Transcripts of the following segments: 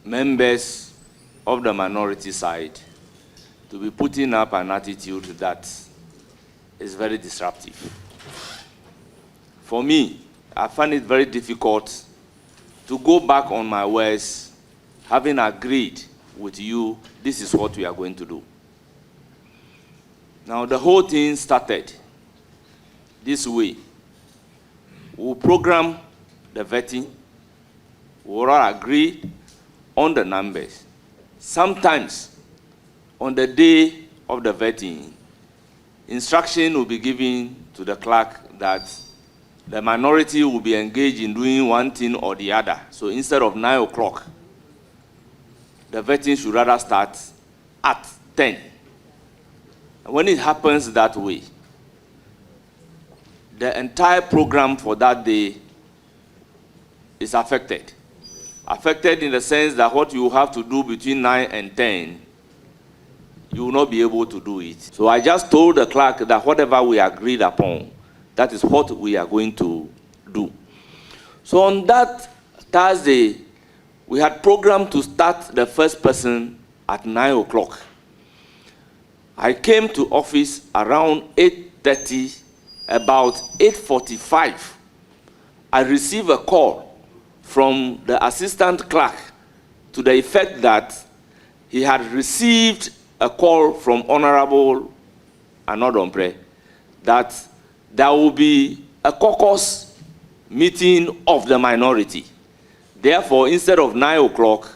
members of the minority side to be putting up an attitude that is very disruptive. For me, I find it very difficult to go back on my words, having agreed with you, this is what we are going to do. Now, the whole thing started this way. We'll program the vetting, we'll all agree on the numbers. Sometimes, on the day of the vetting, instruction will be given to the clerk that the minority will be engaged in doing one thing or the other. So instead of 9 o'clock, the vetting should rather start at 10. And when it happens that way, the entire program for that day is affected. Affected in the sense that what you have to do between 9 and 10, you will not be able to do it. So I just told the clerk that whatever we agreed upon, that is what we are going to do. So on that Thursday, we had programmed to start the first person at 9 o'clock. I came to office around 8:30, about 8:45. I received a call from the assistant clerk to the effect that he had received a call from Honorable Anodompre that there will be a caucus meeting of the minority. Therefore, instead of 9 o'clock,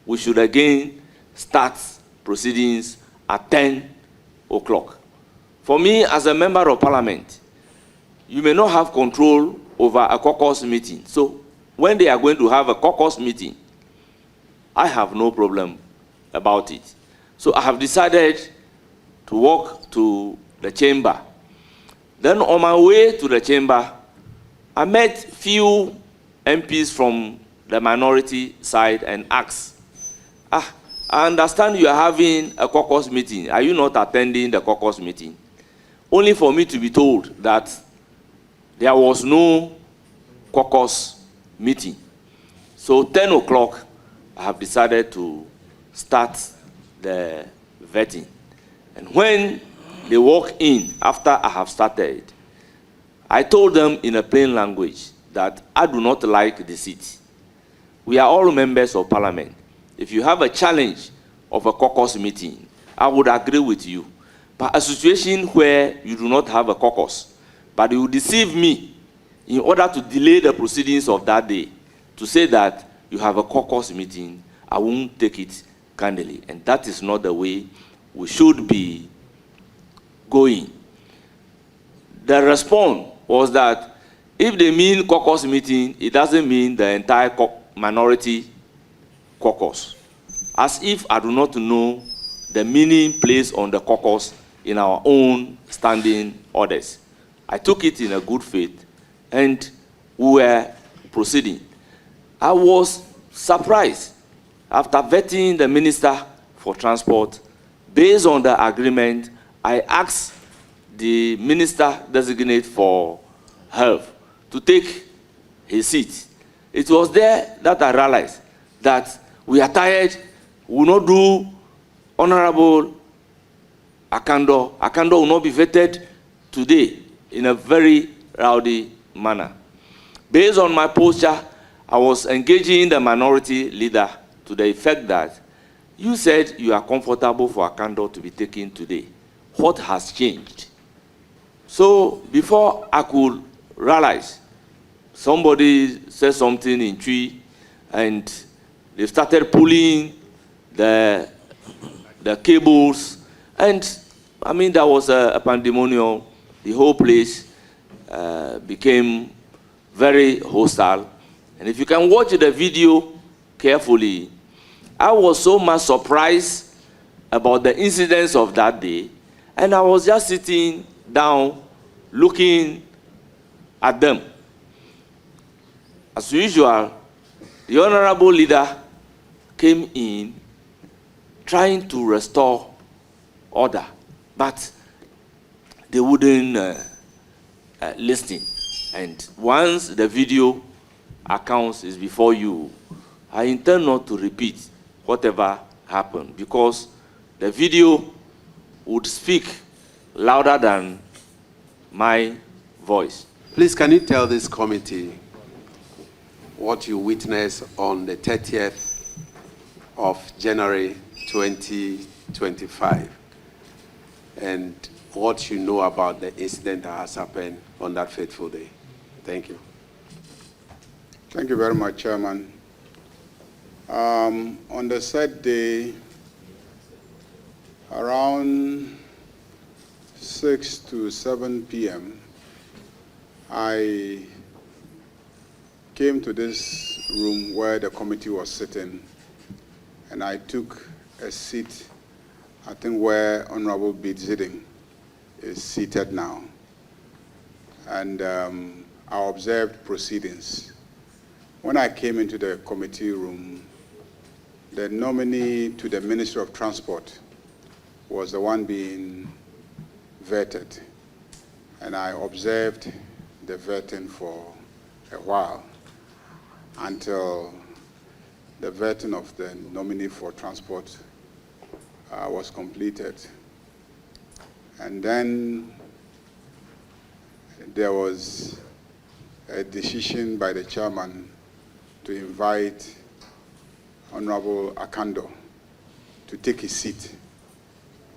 we should again start proceedings at 10 o'clock. For me, as a member of parliament, you may not have control over a caucus meeting. So when they are going to have a caucus meeting, I have no problem about it. So I have decided to walk to the chamber. Then on my way to the chamber, I met few MPs from the minority side and asked, I understand you are having a caucus meeting. Are you not attending the caucus meeting? Only for me to be told that there was no caucus meeting. So 10 o'clock, I have decided to start the vetting. And when they walk in after I have started, I told them in a plain language that I do not like the seat. We are all members of parliament. If you have a challenge of a caucus meeting, I would agree with you. But a situation where you do not have a caucus, but you deceive me in order to delay the proceedings of that day, to say that you have a caucus meeting, I won't take it kindly. And that is not the way we should be going. The response was that if they mean caucus meeting, it doesn't mean the entire minority caucus. As if I do not know the meaning placed on the caucus in our own standing orders. I took it in a good faith, and we were proceeding. I was surprised after vetting the Minister for Transport. Based on the agreement, I asked the Minister designate for Health to take his seat. It was there that I realized that we are tired, we will not do Honorable Akando. Akando will not be vetted today in a very rowdy manner. Based on my posture, I was engaging the minority leader to the effect that you said you are comfortable for Akando to be taken today. What has changed? So before I could realize, somebody said something in Twi, and they started pulling the cables, and I mean, there was a pandemonium. The whole place became very hostile. And if you can watch the video carefully, I was so much surprised about the incidents of that day, and I was just sitting down looking at them. As usual, the honorable leader came in trying to restore order, but they wouldn't listen. And once the video accounts is before you, I intend not to repeat whatever happened, because the video would speak louder than my voice. Please, can you tell this committee what you witnessed on the 30th of January 2025 and what you know about the incident that has happened on that fateful day? Thank you. Thank you very much, Chairman. On the said day, around 6 to 7 p.m., I came to this room where the committee was sitting, and I took a seat, I think where Honorable Bid-Ziding is seated now. And I observed proceedings. When I came into the committee room, the nominee to the Ministry of Transport was the one being vetted, and I observed the vetting for a while until the vetting of the nominee for transport was completed. And then there was a decision by the chairman to invite Honorable Akando to take his seat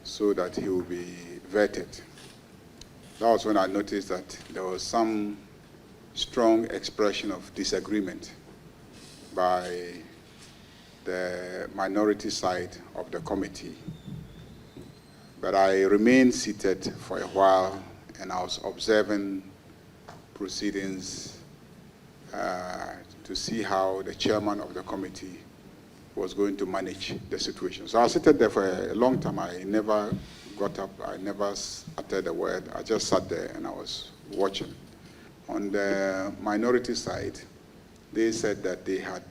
so that he will be vetted. That was when I noticed that there was some strong expression of disagreement by the minority side of the committee. But I remained seated for a while, and I was observing proceedings to see how the chairman of the committee was going to manage the situation. So I was seated there for a long time. I never got up, I never uttered a word. I just sat there and I was watching. On the minority side, they said that they had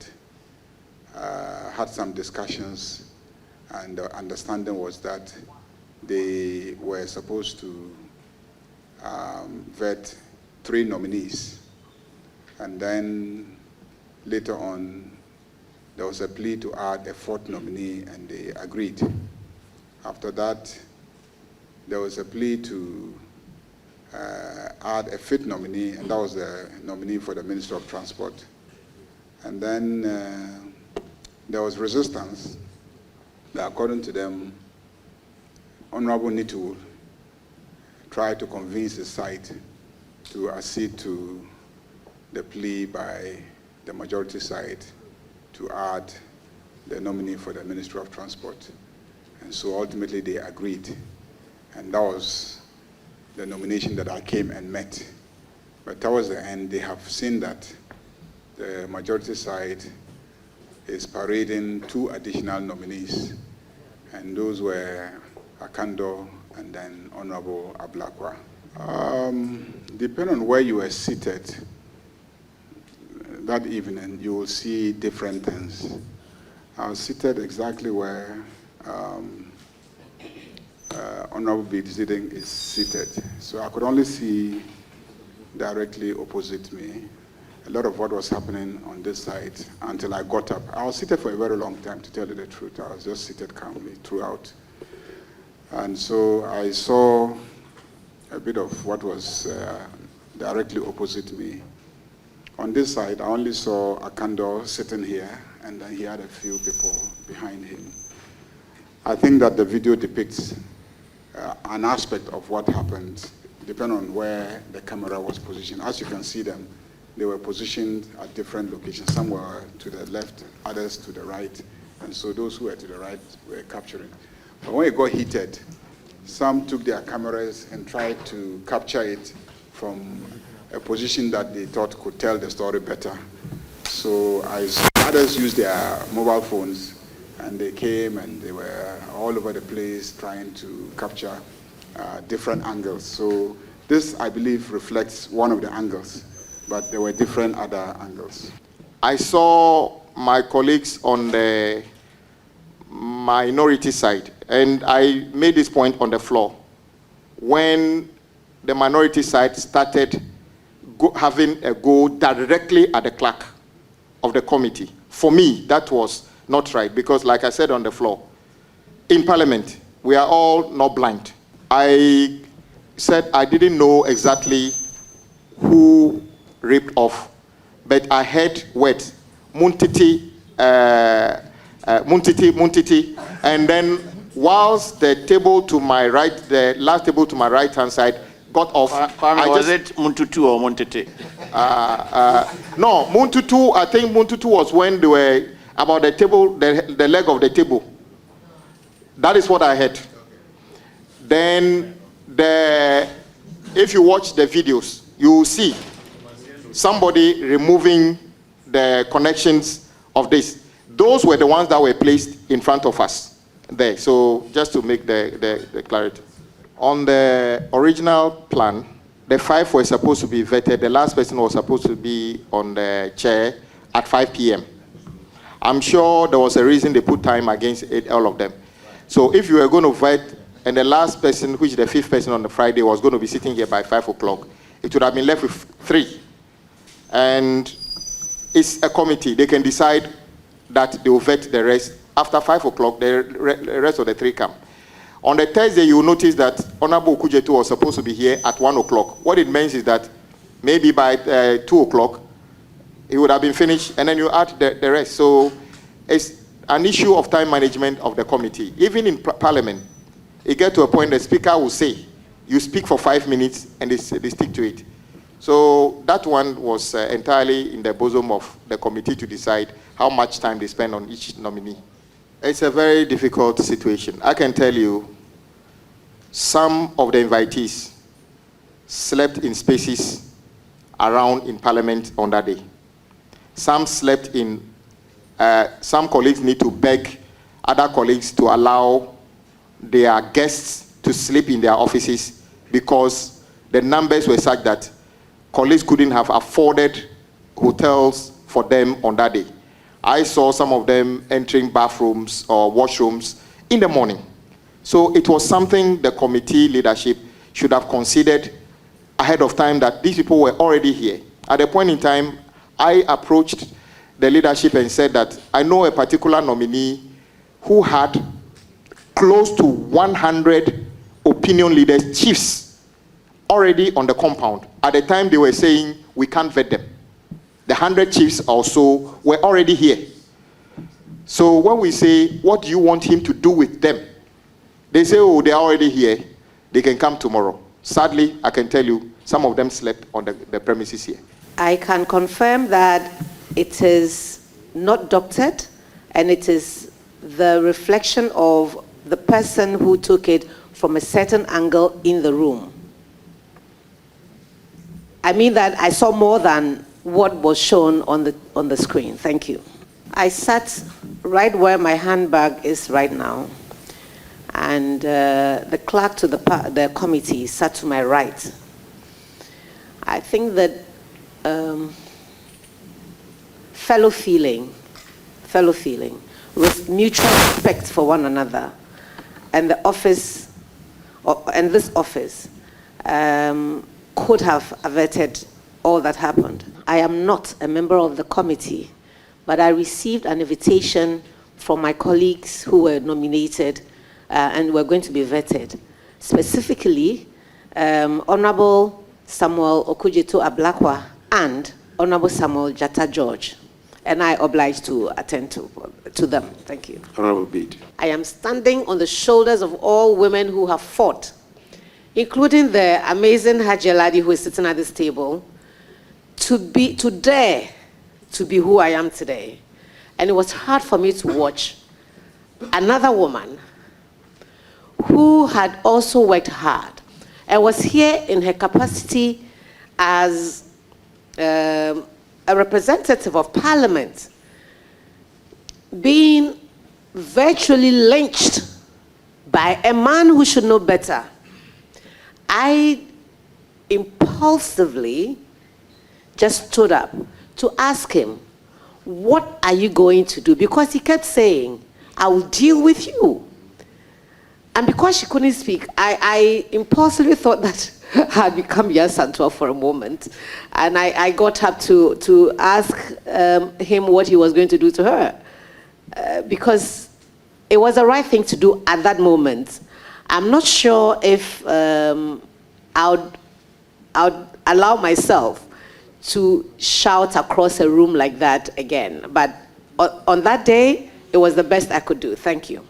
had some discussions, and the understanding was that they were supposed to vet 3 nominees, and then later on there was a plea to add a 4th nominee, and they agreed. After that, there was a plea to add a 5th nominee, and that was the nominee for the Minister of Transport. And then there was resistance that, according to them, Honorable Nitu tried to convince the side to accede to the plea by the majority side to add the nominee for the Ministry of Transport. And so ultimately they agreed. And that was the nomination that I came and met. But towards the end, they have seen that the majority side is parading 2 additional nominees. And those were Akando and then Honorable Ablakwa. Depending on where you were seated that evening, you will see different things. I was seated exactly where Honorable Bid-Ziding is seated. So I could only see directly opposite me a lot of what was happening on this side until I got up. I was seated for a very long time, to tell you the truth. I was just seated calmly throughout. And so I saw a bit of what was directly opposite me. On this side, I only saw Akando sitting here, and then he had a few people behind him. I think that the video depicts an aspect of what happened, depending on where the camera was positioned. As you can see them, they were positioned at different locations. Some were to the left, others to the right, and so those who were to the right were capturing. But when it got heated, some took their cameras and tried to capture it from a position that they thought could tell the story better. So others used their mobile phones, and they came and they were all over the place trying to capture different angles. So this, I believe, reflects one of the angles, but there were different other angles. I saw my colleagues on the minority side, and I made this point on the floor. When the minority side started having a go directly at the clerk of the committee, for me, that was not right, because like I said on the floor, in Parliament, we are all not blind. I said I didn't know exactly who ripped off, but I heard words, Muntiti, Muntiti, and then whilst the table to my right, the last table to my right-hand side got off. Was it Muntutu or Muntiti? No, Muntutu, I think Muntutu was when they were about the table, the leg of the table. That is what I heard. Then, if you watch the videos, you will see somebody removing the connections of this. Those were the ones that were placed in front of us there. So just to make the clarity. On the original plan, the 5 were supposed to be vetted. The last person was supposed to be on the chair at 5 p.m. I'm sure there was a reason they put time against it, all of them. So if you were going to vet, and the last person, which is the 5th person on the Friday, was going to be sitting here by 5 o'clock, it would have been left with 3. And it's a committee. They can decide that they will vet the rest. After 5 o'clock, the rest of the 3 come. On the Thursday, you will notice that Honorable Okujetu was supposed to be here at 1 o'clock. What it means is that maybe by 2 o'clock, he would have been finished, and then you add the rest. So it's an issue of time management of the committee. Even in Parliament, it gets to a point the Speaker will say, you speak for 5 minutes, and they stick to it. So that one was entirely in the bosom of the committee to decide how much time they spend on each nominee. It's a very difficult situation. I can tell you, some of the invitees slept in spaces around in Parliament on that day. Some slept in, some colleagues need to beg other colleagues to allow their guests to sleep in their offices because the numbers were such that colleagues couldn't have afforded hotels for them on that day. I saw some of them entering bathrooms or washrooms in the morning. So it was something the committee leadership should have considered ahead of time, that these people were already here. At a point in time, I approached the leadership and said that I know a particular nominee who had close to 100 opinion leaders, chiefs, already on the compound. At the time, they were saying, we can't vet them. The 100 chiefs also were already here. So when we say, what do you want him to do with them? They say, oh, they're already here. They can come tomorrow. Sadly, I can tell you, some of them slept on the premises here. I can confirm that it is not doctored, and it is the reflection of the person who took it from a certain angle in the room. I mean that I saw more than what was shown on the screen. Thank you. I sat right where my handbag is right now, and the clerk to the committee sat to my right. I think that fellow feeling, with mutual respect for one another, and the office, and this office, could have averted all that happened. I am not a member of the committee, but I received an invitation from my colleagues who were nominated and were going to be vetted. Specifically, Honorable Samuel Okujetu Ablakwa and Honorable Samuel Jatta George. And I obliged to attend to them. Thank you. Honorable Bede. I am standing on the shoulders of all women who have fought, including the amazing Haji Ladi who is sitting at this table, to dare to be who I am today. And it was hard for me to watch another woman who had also worked hard and was here in her capacity as a representative of Parliament, being virtually lynched by a man who should know better. I impulsively just stood up to ask him, what are you going to do? Because he kept saying, I will deal with you. And because she couldn't speak, I impulsively thought that I had become Yasantua for a moment. And I got up to ask him what he was going to do to her. because it was the right thing to do at that moment. I'm not sure if I would allow myself to shout across a room like that again. But on that day, it was the best I could do. Thank you.